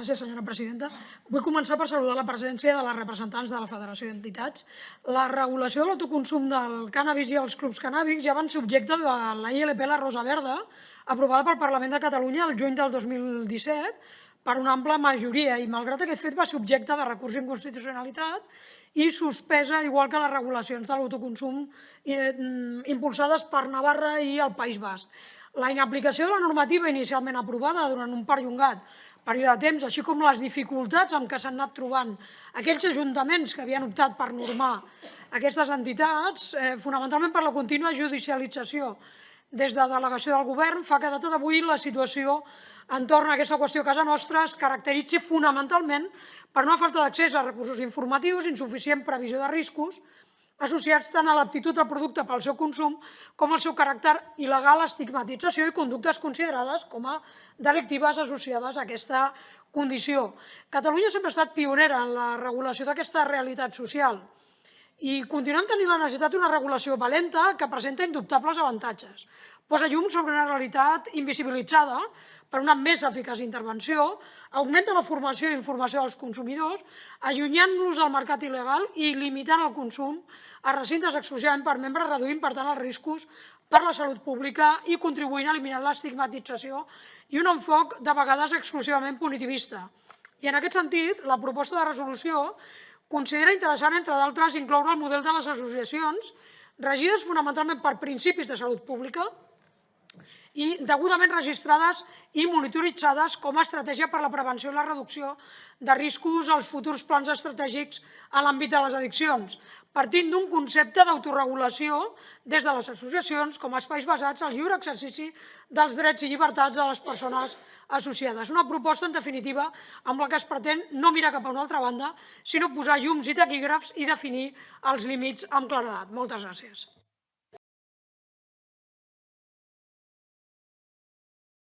Gràcies, senyora presidenta. Vull començar per saludar la presència de les representants de la Federació d'Entitats. La regulació de l'autoconsum del cànnabis i els clubs cannàbics ja van ser objecte de la ILP La Rosa Verda, aprovada pel Parlament de Catalunya el juny del 2017 per una ampla majoria, i malgrat aquest fet va ser objecte de recurs d'inconstitucionalitat i suspesa, igual que les regulacions de l'autoconsum impulsades per Navarra i el País Basc. La inaplicació de la normativa inicialment aprovada durant un perllongat període de temps, així com les dificultats amb què s'han anat trobant aquells ajuntaments que havien optat per normar aquestes entitats, fonamentalment per la contínua judicialització des de delegació del Govern, fa que a data d'avui la situació entorn a aquesta qüestió a casa nostra es caracteritzi fonamentalment per una falta d'accés a recursos informatius, insuficient previsió de riscos, associats tant a l'aptitud del producte pel seu consum com al seu caràcter il·legal, estigmatització i conductes considerades com a delictives associades a aquesta condició. Catalunya sempre ha estat pionera en la regulació d'aquesta realitat social i continuem tenint la necessitat d'una regulació valenta que presenta indubtables avantatges. Posa llum sobre una realitat invisibilitzada per una més eficaç intervenció, augmenta la formació i informació dels consumidors, allunyant-los del mercat il·legal i limitant el consum a recintes exclusivament per membres, reduint, per tant, els riscos per la salut pública i contribuint a eliminar l'estigmatització i un enfoc de vegades exclusivament punitivista. I en aquest sentit, la proposta de resolució considera interessant, entre d'altres, incloure el model de les associacions regides fonamentalment per principis de salut pública i degudament registrades i monitoritzades com a estratègia per la prevenció i la reducció de riscos als futurs plans estratègics en l'àmbit de les addiccions, partint d'un concepte d'autoregulació des de les associacions com a espais basats al lliure exercici dels drets i llibertats de les persones associades. Una proposta, en definitiva, amb la que es pretén no mirar cap a una altra banda, sinó posar llums i taquígrafs i definir els límits amb claredat. Moltes gràcies.